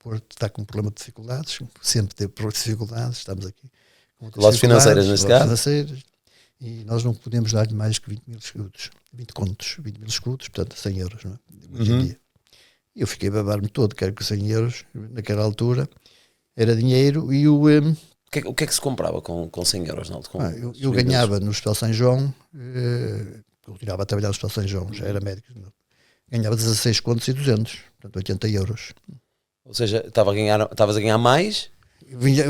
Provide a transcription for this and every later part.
Porto está com um problema de dificuldades, sempre teve dificuldades, estamos aqui com Lotes financeiras, neste caso. Financeiras, e nós não podemos dar-lhe mais que 20 mil escudos, 20 contos, 20 mil escudos, portanto 100 euros, não é? Hoje em dia. Eu fiquei a babar-me todo, quero que 100 euros, naquela altura, era dinheiro e o... O que é que se comprava com 100 euros, Naldo? Eu ganhava no Hospital São João, eu tirava a trabalhar no Hospital São João, já era médico, ganhava 16 contos e 200, portanto 80 euros. Ou seja, estavas a ganhar mais?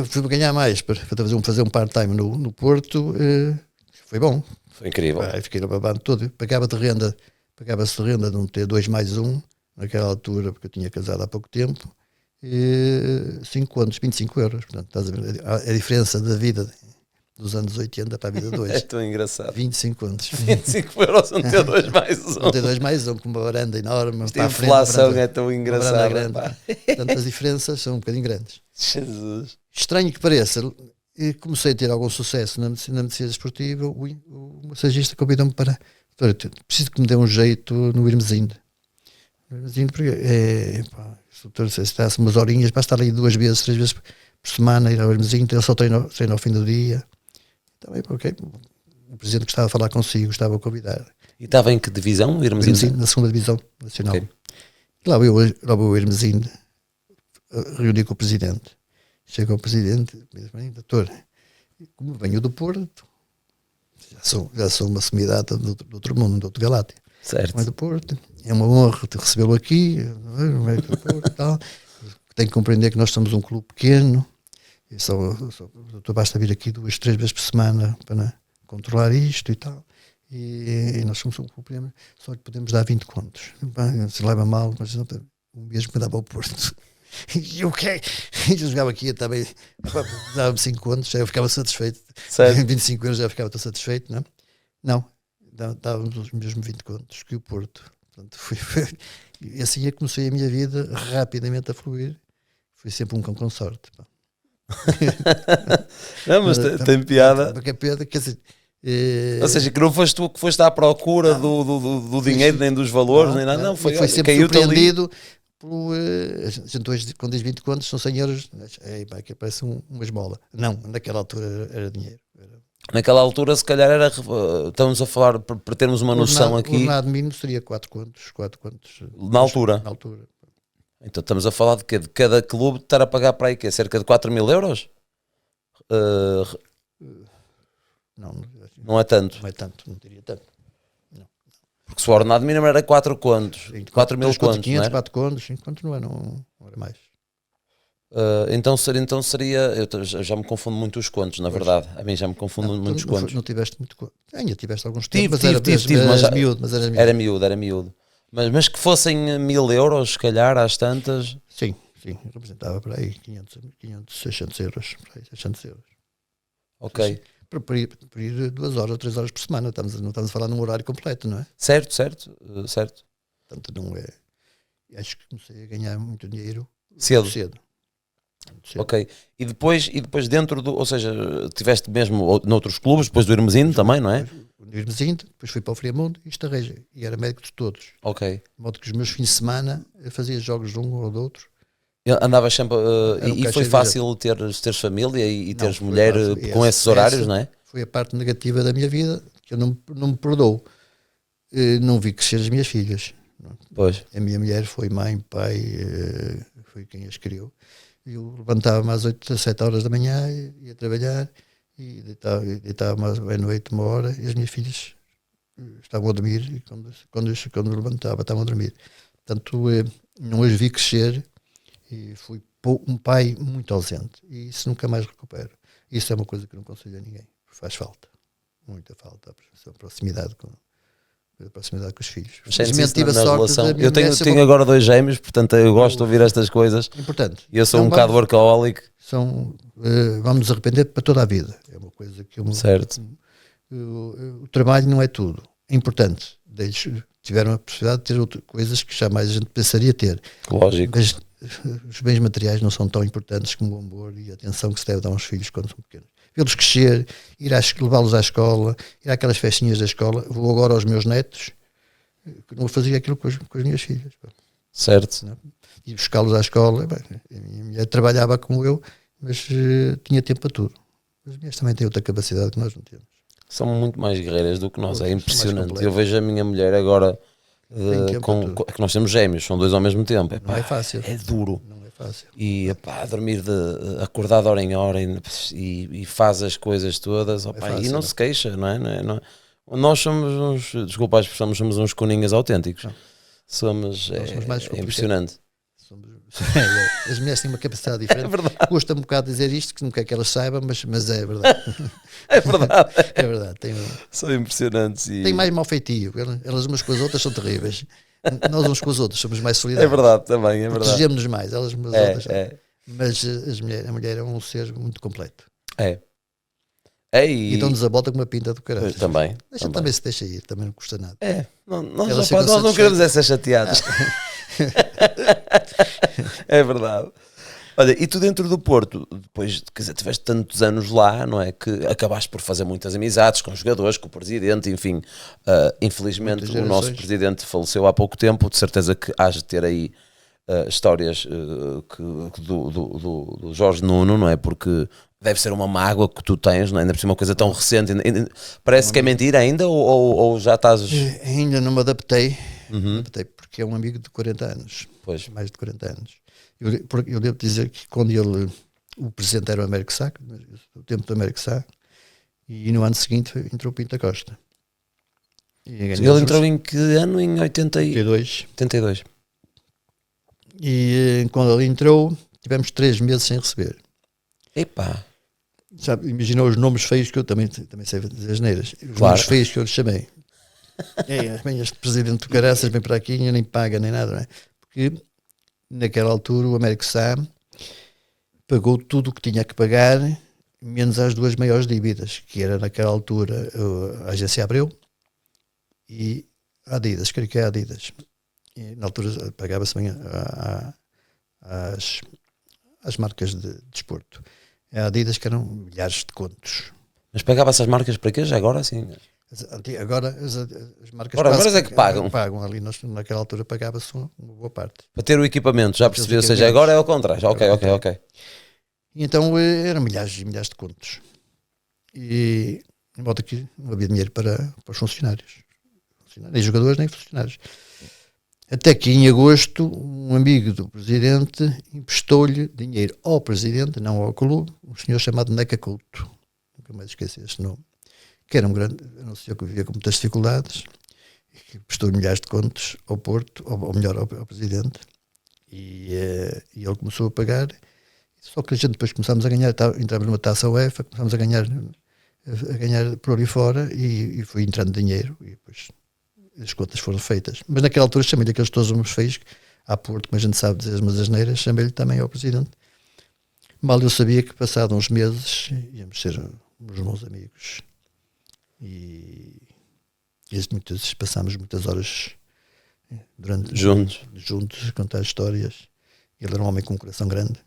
Fui ganhar mais para fazer um part-time no Porto, foi bom. Foi incrível. Fiquei no babado todo, pagava-se de renda de um T2+1, naquela altura, porque eu tinha casado há pouco tempo, 5 anos, 25 euros. Portanto, estás a ver a diferença da vida dos anos 80 para a vida de hoje. É tão engraçado. 25 anos. 25 euros um T2+1. Um T2+1 com uma varanda enorme. A inflação é tão engraçada. Portanto, as diferenças são um bocadinho grandes. Jesus. Estranho que pareça, comecei a ter algum sucesso na medicina desportiva. O massagista convidou-me para... Preciso que me dê um jeito no Irmesinde. Porque se está umas horinhas, basta estar ali 2 vezes, 3 vezes por semana, ir ao Irmesinde, ele só treina ao fim do dia. Também, ok. O presidente gostava de falar consigo, estava a convidar. E estava em que divisão, o Irmesinde? Na 2ª Divisão Nacional. Okay. E lá veio o Irmesinde, reuni com o presidente. Chega o presidente, diz: doutor, como venho do Porto, já sou uma sumidade do outro mundo, do outro galáctico. Certo. Venho do Porto, é uma honra recebê-lo aqui, tal. Tenho que compreender que nós somos um clube pequeno, doutor, basta vir aqui 2, 3 vezes por semana para controlar isto e tal. E nós somos um clube pequeno, só lhe podemos dar 20 contos. Se leva mal, mas um mês me dava ao Porto. E o quê? Eu jogava aqui também, dava-me 5 contos, já eu ficava satisfeito. Certo. 25 euros já ficava tão satisfeito, não? Não, dava-me os mesmos 20 contos que o Porto. Portanto, e assim eu comecei a minha vida rapidamente a fluir. Foi sempre um cão com sorte. Não, mas tem piada. Porque a piada, quer dizer... Ou seja, que não foste tu que foste à procura do dinheiro, nem dos valores, nem nada. Não, foi sempre surpreendido. A gente hoje, quando diz 20 contos, são 100 euros. Que parece uma esmola. Não, naquela altura era dinheiro. Naquela altura, se calhar, estamos a falar, para termos uma noção aqui. O ordenado mínimo seria 4 contos. Na altura? Na altura. Então estamos a falar de que de cada clube estar a pagar para aí que é cerca de 4 mil euros? Não é tanto. Não é tanto, não diria tanto. Não. Porque se o ordenado mínimo era 4 contos, 4 mil contos, 500, 4 contos, 5 contos não era mais. Então seria, eu já me confundo muito os contos, na verdade. A mim já me confundo muitos contos. Não tiveste muito conto. Ainda tiveste alguns tempos, mas era miúdo. Era miúdo. Mas que fossem 1.000 euros, se calhar, às tantas. Sim, representava por aí 500, 600 euros. Por aí, 600 euros. Ok. Para ir 2 horas ou 3 horas por semana, não estamos a falar num horário completo, não é? Certo. Portanto, não é. Acho que comecei a ganhar muito dinheiro cedo. Ok. E depois dentro ou seja, tiveste mesmo noutros clubes, depois do Irmesinde também, não é? Do Irmesinde, depois fui para o Friamundo e Estarreja. E era médico de todos. Ok. De modo que os meus fins de semana eu fazia jogos de um ou do outro. Andavas sempre. E foi fácil teres família e teres mulher com esses horários, não é? Foi a parte negativa da minha vida que eu não me perdoo. Não vi crescer as minhas filhas. Pois. A minha mulher foi mãe, pai, foi quem as criou. Eu levantava-me às 8, 7 horas da manhã, ia trabalhar e deitava-me à noite 1 hora e as minhas filhas estavam a dormir e quando levantava estavam a dormir. Portanto, não as vi crescer e fui um pai muito ausente e isso nunca mais recupero. Isso é uma coisa que não aconselho a ninguém. Faz falta, muita falta, a proximidade com os filhos. Tive a sorte eu tenho agora 2 gêmeos, portanto eu gosto de ouvir estas coisas. Importante. Eu sou um bocado workaholic. Vamos nos arrepender para toda a vida. É uma coisa que certo. O trabalho não é tudo. É importante. Eles tiveram a possibilidade de ter coisas que jamais a gente pensaria ter. Lógico. Mas os bens materiais não são tão importantes como o amor e a atenção que se deve dar aos filhos quando são pequenos. Vê-los crescer, levá-los à escola, ir àquelas festinhas da escola. Vou agora aos meus netos, que não fazia aquilo com as minhas filhas. Certo. ir buscá-los à escola. Bem, a minha mulher trabalhava como eu, mas tinha tempo para tudo. As mulheres também têm outra capacidade que nós não temos. São muito mais guerreiras do que nós, é impressionante. Eu completas. vejo a minha mulher agora, tempo para tudo. é que nós temos gêmeos, são 2 ao mesmo tempo. Não é fácil. É duro. Não é fácil. E dormir acordar de hora em hora e faz as coisas todas, é fácil, e não se queixa, não é? Nós somos uns, desculpa a expressão, somos uns coninhas autênticos. Somos mais é impressionante. As mulheres têm uma capacidade diferente. É verdade. Custa um bocado dizer isto, que não quer que elas saibam, mas é verdade. É verdade. É verdade. São impressionantes. Tem mais mau feitio. Elas umas com as outras são terríveis. Nós uns com os outros somos mais É solidários. verdade também, é verdade. Protegemos-nos mais, elas umas outras. É. Mas a mulher é um ser muito completo. E dão-nos a volta com uma pinta do caralho. Também. Também se deixa ir, também não custa nada. Nós não queremos ser chateados. É verdade. Olha, e tu dentro do Porto, depois, quer dizer, tiveste tantos anos lá, não é? Que acabaste por fazer muitas amizades com jogadores, com o presidente, enfim. Infelizmente o nosso presidente faleceu há pouco tempo, de certeza que hás de ter aí histórias do Jorge Nuno, não é? Porque deve ser uma mágoa que tu tens, não é? Ainda por cima uma coisa tão recente. Parece que é mentira ainda ou já estás... Ainda não me adaptei, porque é um amigo de 40 anos. Pois. Mais de 40 anos. Eu devo dizer que quando o presidente era o Américo Sá, o tempo do Américo Sá, e no ano seguinte entrou o Pinto da Costa. Ele entrou em que ano? Em 82. E quando ele entrou, tivemos 3 meses sem receber. Epá! Sabe, imaginou os nomes feios que eu também sei dizer as neiras. Os nomes feios que eu lhe chamei. Este presidente do caraças vem para aqui e nem paga nem nada, não é? Porque naquela altura o Américo Sá pagou tudo o que tinha que pagar, menos as 2 maiores dívidas, que era naquela altura a Agência Abreu e a Adidas, creio que é a Adidas. E, na altura pagava-se bem às marcas de desporto. A Adidas, que eram milhares de contos. Mas pagava essas marcas para quê? Já agora sim? Agora as marcas agora é que pagam. Pagam ali, naquela altura pagava-se uma boa parte. Para ter o equipamento, já percebi, ou seja, agora é ao contrário. Ok. E então eram milhares e milhares de contos. E em volta aqui não havia dinheiro para os funcionários. Nem jogadores, nem funcionários. Até que em agosto um amigo do presidente emprestou-lhe dinheiro ao presidente, não ao clube, um senhor chamado Neca Couto. Nunca mais esqueci esse nome. Que era um grande, não sei, que vivia com muitas dificuldades, que prestou milhares de contos ao Porto, ou melhor, ao presidente, e ele começou a pagar, só que a gente depois começámos a ganhar, entramos numa taça UEFA, começámos a ganhar por ali fora, e foi entrando dinheiro, e depois as contas foram feitas. Mas naquela altura chamei-lhe aqueles todos os feios, à Porto, como a gente sabe dizer umas asneiras, chamei-lhe também ao presidente. Mal eu sabia que passados uns meses íamos ser uns bons amigos. E passámos muitas horas juntos a contar histórias. Ele era um homem com um coração grande,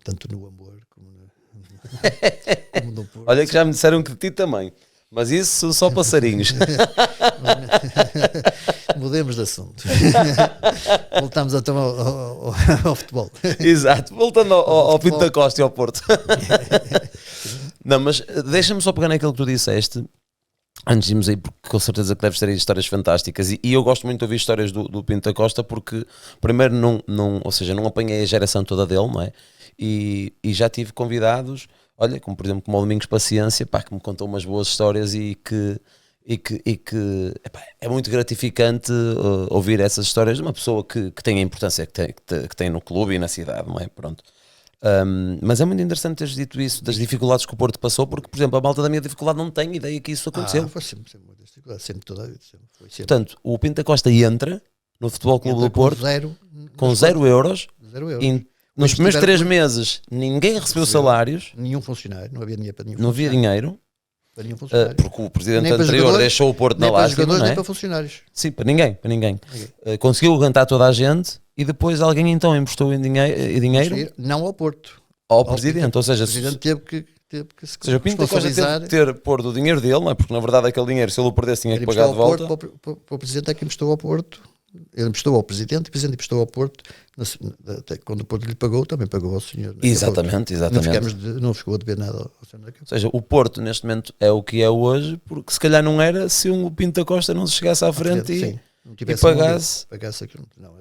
tanto no amor como no Porto. Olha que já me disseram que de ti também, mas isso só passarinhos. Mudemos de assunto. Voltamos então ao futebol. Exato, voltando ao Pinto da Costa e ao Porto. Não, mas deixa-me só pegar naquilo que tu disseste antes de irmos aí, porque com certeza que deves ter aí histórias fantásticas, e eu gosto muito de ouvir histórias do Pinto da Costa, porque primeiro ou seja, não apanhei a geração toda dele, não é? E já tive convidados, olha, como por exemplo como o Domingos Paciência, pá, que me contou umas boas histórias e que epá, é muito gratificante ouvir essas histórias de uma pessoa que tem a importância que tem no clube e na cidade, não é? Pronto. Mas é muito interessante teres dito isso, das dificuldades que o Porto passou, porque, por exemplo, a malta da minha dificuldade não tem ideia que isso aconteceu. Foi sempre muita dificuldade, sempre toda a vida. Portanto, o Pinto da Costa entra no Futebol Clube do Porto com 0 euros. E nos primeiros 3 meses ninguém recebeu salários. Nenhum funcionário, não havia dinheiro para nenhum Não havia dinheiro. Para nenhum funcionário. Porque o presidente anterior deixou o Porto na lástima, não é? Nem para funcionários. Sim, para ninguém. Conseguiu aguentar toda a gente e depois alguém então emprestou dinheiro não ao Porto. Ao presidente, ou seja... O presidente teve que se ou seja, o Pinto da Costa teve que ter pôr do dinheiro dele, não é? Porque na verdade aquele dinheiro, se ele o perdesse, tinha que pagar de volta. Para o presidente é que emprestou ao Porto Ele emprestou ao Presidente, e o Presidente emprestou ao Porto, quando o Porto lhe pagou, também pagou ao senhor. Exatamente. Não ficou a dever nada ao senhor. Ou seja, o Porto neste momento é o que é hoje, porque se calhar não era se o Pinto da Costa não se chegasse à frente e pagasse aquilo. Não,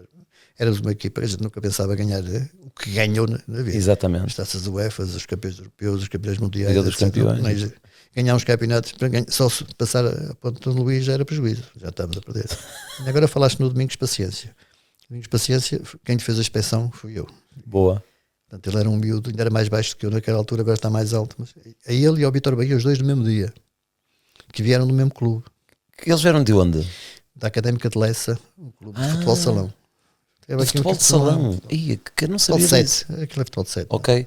éramos uma equipa, a gente nunca pensava ganhar o que ganhou na vida. Exatamente. As taças UEFA, os campeões europeus, os campeões mundiais, Liga dos Campeões. Ganhar uns campeonatos, só se passar a ponto de Luís já era prejuízo, já estávamos a perder. E agora falaste no Domingos Paciência. Domingos Paciência, quem lhe fez a inspeção fui eu. Boa. Portanto, ele era um miúdo, ainda era mais baixo do que eu naquela altura, agora está mais alto. Mas a ele e ao Vítor Bahia, os dois no mesmo dia, que vieram do mesmo clube. Eles vieram de onde? Da Académica de Lessa, um clube de futebol de salão. De futebol de salão? Ia, que eu não sabia disso. Aquilo é futebol de 7. Ok.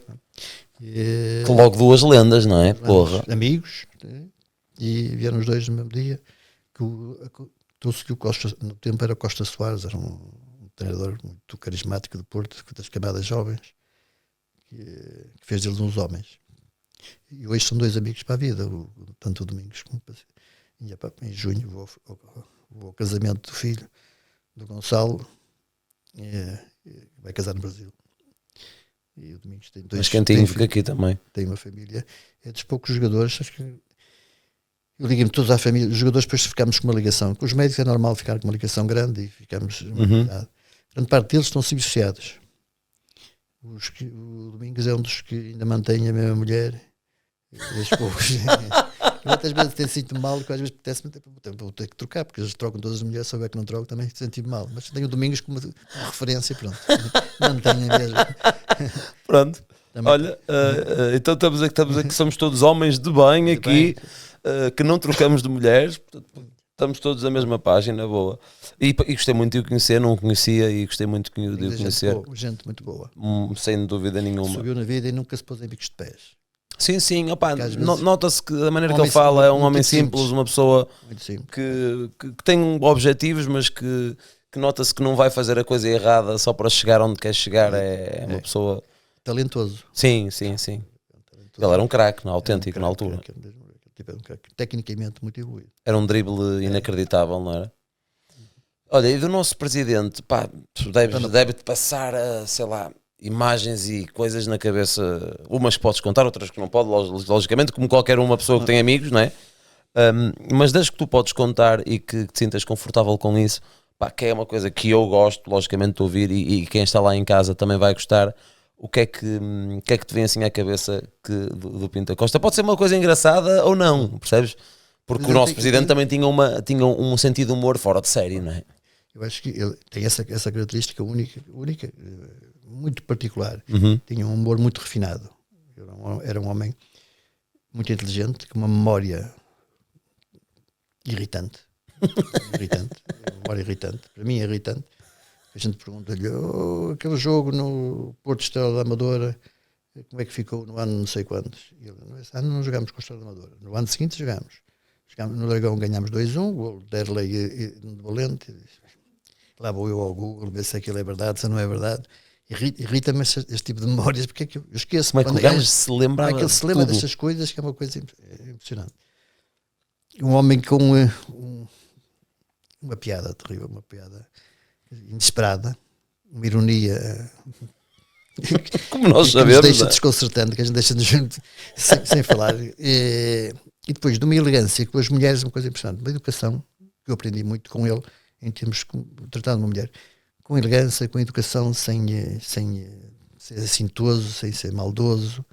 Que logo duas lendas, não é? Porra. Amigos, e vieram os dois no mesmo dia. Trouxe-lhe o Costa, no tempo era Costa Soares, era um treinador muito carismático do Porto, das camadas jovens, que fez deles uns homens. E hoje são dois amigos para a vida, tanto o Domingos como o em junho vou ao casamento do filho, do Gonçalo, vai casar no Brasil. E o Domingos tem dois. Mas Cantinho fica aqui também. Tem uma família. É dos poucos jogadores. Acho que eu liguei-me todos à família. Os jogadores depois ficamos com uma ligação. Com os médicos é normal ficar com uma ligação grande e ficamos. Grande parte deles estão divorciados. O Domingos é um dos que ainda mantém a mesma mulher. E os poucos. Muitas vezes até sinto mal, que às vezes apetece-me vou ter que trocar, porque eles trocam todas as mulheres, se souber que não trocam, também senti mal. Mas tenho o Domingos como referência, pronto. Mantenho mesmo. Pronto. Também. Olha, então estamos aqui, somos todos homens de bem aqui, que não trocamos de mulheres, portanto, estamos todos na mesma página, boa. E gostei muito de o conhecer, não o conhecia e gostei muito de o conhecer. Gente muito boa. Sem dúvida nenhuma. Subiu na vida e nunca se pôs em bicos de pés. Sim, opa, nota-se que da maneira que ele fala é um homem simples, uma pessoa que tem objetivos, mas que nota-se que não vai fazer a coisa errada só para chegar onde quer chegar. É uma pessoa talentoso. Sim. Ele era um craque, autêntico na altura. Tecnicamente muito evoluído. Era um drible inacreditável, não era? Olha, e do nosso presidente, pá, deve-te passar a, sei lá, imagens e coisas na cabeça, umas que podes contar, outras que não podes, logicamente, como qualquer uma pessoa que tem amigos, não é? Mas das que tu podes contar e que te sintas confortável com isso, pá, que é uma coisa que eu gosto, logicamente, de ouvir e quem está lá em casa também vai gostar. O que é que te vem assim à cabeça do Pinto da Costa? Pode ser uma coisa engraçada ou não, percebes? Porque o nosso presidente também tinha um sentido de humor fora de série, não é? Eu acho que ele tem essa característica única, muito particular. Tinha um humor muito refinado. Era um homem muito inteligente, com uma memória irritante. Memória irritante. Para mim é irritante. A gente pergunta-lhe, aquele jogo no Porto Estrela da Amadora, como é que ficou no ano não sei quantos? E ele, esse ano não jogámos com a Estrela da Amadora. No ano seguinte jogámos. No Dragão ganhámos 2-1, gol de Derlei e de Valente. Lá vou eu ao Google ver se aquilo é verdade, se não é verdade. Irrita-me este tipo de memórias, porque é que eu esqueço. Como é que o gajo se lembra? Como é que ele se lembra destas coisas, que é uma coisa impressionante. Um homem com uma piada terrível, uma piada inesperada, uma ironia como nós que sabemos, nos deixa desconcertante, que a gente deixa de junto sem falar. E depois de uma elegância com as mulheres, uma coisa impressionante, uma educação que eu aprendi muito com ele, em termos de tratar de uma mulher, com elegância, com educação, sem ser assintoso, sem ser maldoso.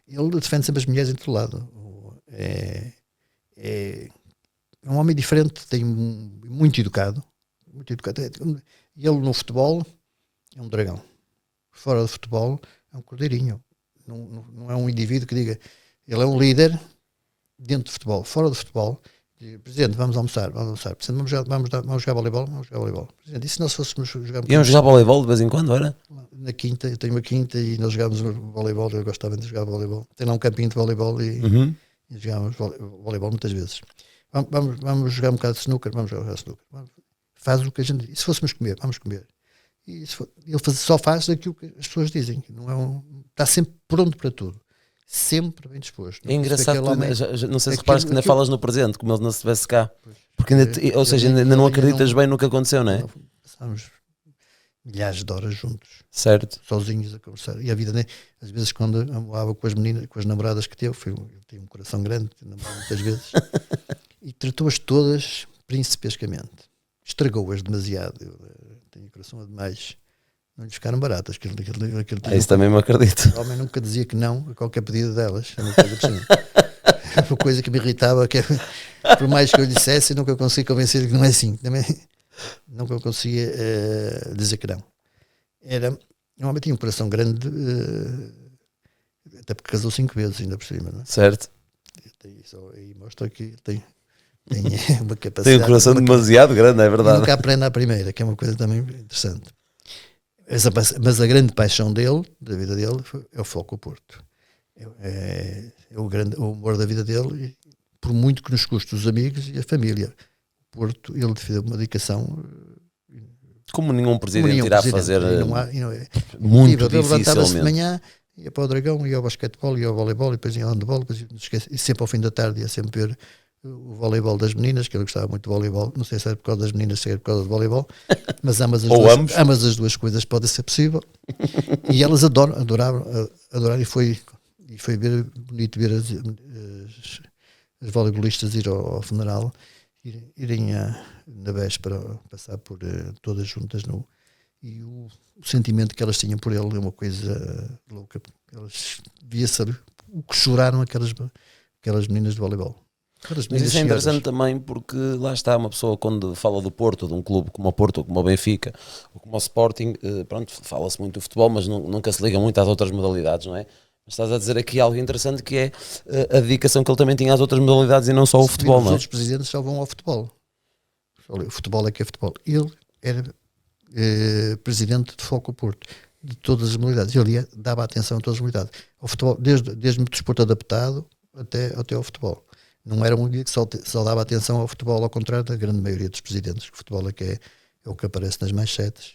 Ele defende sempre as mulheres em todo lado. É um homem diferente, muito educado. E ele no futebol é um dragão. Fora do futebol é um cordeirinho. Não é um indivíduo que diga, ele é um líder dentro do futebol. Fora do futebol, Presidente, vamos almoçar. Presidente, vamos jogar voleibol? Presidente, e se nós fôssemos jogar... Iam jogar voleibol de vez em quando, era? Na quinta, eu tenho uma quinta e nós jogávamos voleibol, eu gostava de jogar voleibol. Tem lá um campinho de voleibol e jogávamos voleibol muitas vezes. Vamos jogar um bocado de snooker, Faz o que a gente diz. E se fôssemos comer, vamos comer. E ele só faz aquilo que as pessoas dizem. Está sempre pronto para tudo. Sempre bem disposto. É engraçado, não sei se reparas que ainda falas no presente, como ele não estivesse cá. Porque ainda, ou seja, ainda não acreditas bem no que aconteceu, não é? passámos milhares de horas juntos, Certo. sozinhos a conversar. E a vida, né? Às vezes, quando amava com as meninas, com as namoradas que teve, eu tenho um coração grande, namorei muitas vezes, e tratou-as todas principescamente. Estragou-as demasiado. Eu tenho coração a demais. Não lhes ficaram baratas. Isso também me acredito. O homem nunca dizia que não a qualquer pedido delas. É uma coisa por cima. Uma coisa que me irritava, que por mais que eu lhe dissesse, nunca consegui convencer que não é assim. Também nunca conseguia dizer que não. Um homem tinha um coração grande, até porque casou 5 vezes ainda por cima, não é? Certo. Isso aí mostra que tem uma capacidade. Tem um coração demasiado grande, é verdade. Nunca aprende à primeira, que é uma coisa também interessante. Mas a grande paixão dele, da vida dele, é o Futebol Porto. É o amor da vida dele, e por muito que nos custe os amigos e a família. O Porto, ele fez uma dedicação como nenhum presidente irá fazer. Muito ele levantava-se de dificilmente. manhã, ia para o Dragão, ia ao basquetebol, ia ao voleibol, e depois ia ao handebol, e sempre ao fim da tarde ia sempre ver o voleibol das meninas, que ele gostava muito de voleibol. Não sei se era por causa das meninas, se era por causa do voleibol, mas ambas as duas coisas podem ser possível. E elas adoraram, e foi bonito ver as voleibolistas ir ao funeral, irem na véspera passar por todas juntas e o sentimento que elas tinham por ele é uma coisa louca. Elas devia saber o que choraram aquelas meninas de voleibol. Mas isso é interessante também, porque lá está, uma pessoa quando fala do Porto, de um clube como o Porto, ou como o Benfica, ou como o Sporting, pronto, fala-se muito do futebol, mas nunca se liga muito às outras modalidades, não é? Mas estás a dizer aqui algo interessante, que é a dedicação que ele também tinha às outras modalidades e não só ao futebol, não é? Os outros presidentes só vão ao futebol. O futebol é que é futebol. Ele era presidente de Futebol Porto, de todas as modalidades. Ele dava atenção a todas as modalidades. Ao futebol, desde o desporto adaptado até ao futebol. Não era um dia que só dava atenção ao futebol, ao contrário da grande maioria dos presidentes. O futebol é que é o que aparece nas manchetes,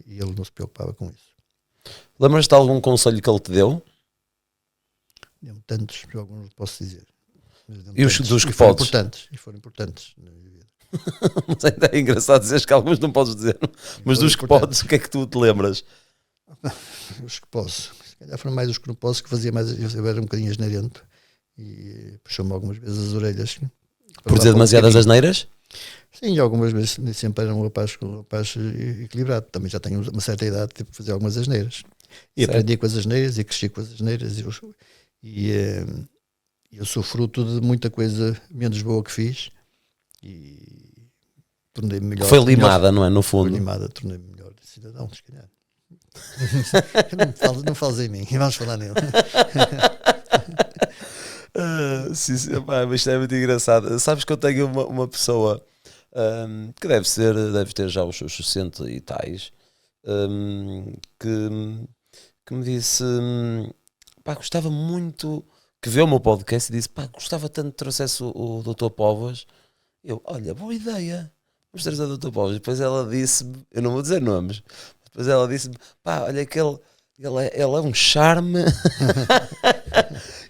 e ele não se preocupava com isso. Lembras-te de algum conselho que ele te deu? Deu-me tantos, alguns posso dizer. E os dos que foram podes? foram importantes na minha vida. Mas ainda é engraçado dizer que alguns não podes dizer, mas dos que podes, o que é que tu te lembras? Os que posso, se calhar foram mais os que não posso, que fazia mais, eu era um bocadinho asneirento e puxou-me algumas vezes as orelhas. Por dizer demasiadas asneiras? Sim, algumas vezes. Nem sempre era um rapaz equilibrado. Também já tenho uma certa idade de fazer algumas asneiras. E certo. aprendi com as asneiras e cresci com as asneiras. E eu sou fruto de muita coisa menos boa que fiz e tornei-me melhor. Foi limada, não é? No fundo. Foi limada, tornei-me melhor cidadão, se calhar. Não fales em mim, vamos falar nele. Sim, pá, mas isto é muito engraçado. Sabes que eu tenho uma pessoa que deve ter já os seus 60 e tais, que me disse, pá, gostava muito, que vê o meu podcast e disse, pá, gostava tanto que trouxesse o Dr. Povas. Eu, olha, boa ideia, vamos trazer o Dr. Povas. Depois ela disse-me, eu não vou dizer nomes, depois ela disse-me, pá, olha que ele é um charme.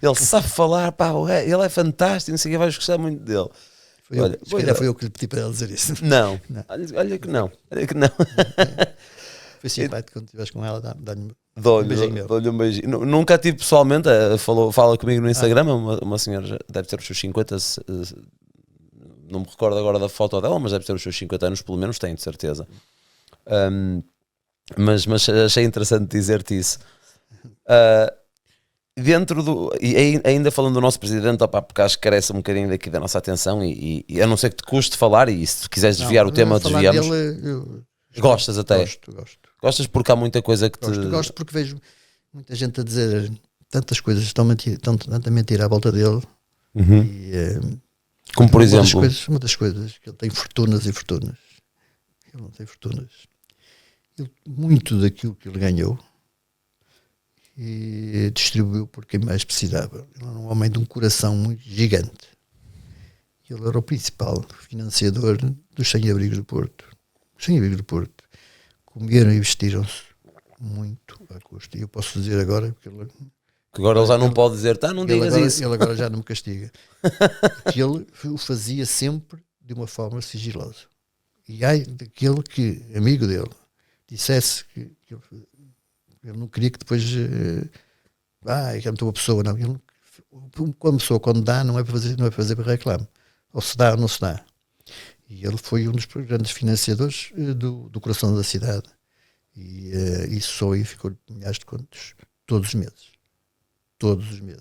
Ele sabe falar, pá, ele é fantástico, não sei o que, vais gostar muito dele. Foi eu que lhe pedi para ele dizer isso. Não. Olha que não. Foi simpático quando estiveres com ela, dá-lhe um beijinho. Dou-lhe um beijinho. Nunca tive pessoalmente, fala comigo no Instagram, uma senhora, deve ter os seus 50, não me recordo agora da foto dela, mas deve ter os seus 50 anos, pelo menos tenho de certeza. Mas achei interessante dizer-te isso. Dentro do. E ainda falando do nosso presidente, opa, porque acho que carece um bocadinho daqui da nossa atenção, e a não ser que te custe falar, e se quiseres desviar o tema, desviamos. Gostas até? Gosto. Gostas porque há muita coisa que Gosto porque vejo muita gente a dizer tantas coisas, tanta mentira à volta dele. Uhum. Como por exemplo? Uma das coisas que ele tem fortunas e fortunas. Ele não tem fortunas. Muito daquilo que ele ganhou e distribuiu por quem mais precisava. Ele era um homem de um coração muito gigante. Ele era o principal financiador dos sem-abrigos do Porto. Os sem-abrigos do Porto comeram e vestiram-se muito à custa. E eu posso dizer agora, porque que agora ele já não pode dizer, não digas isso. Ele agora já não me castiga. Que ele o fazia sempre de uma forma sigilosa. E ai daquele que, amigo dele, dissesse que ele não queria que depois que é muito boa pessoa, não. Quando a pessoa quando dá, não é para fazer para reclame. Ou se dá ou não se dá. E ele foi um dos grandes financiadores do coração da cidade. E isso só aí ficou milhares de contos todos os meses. Todos os meses.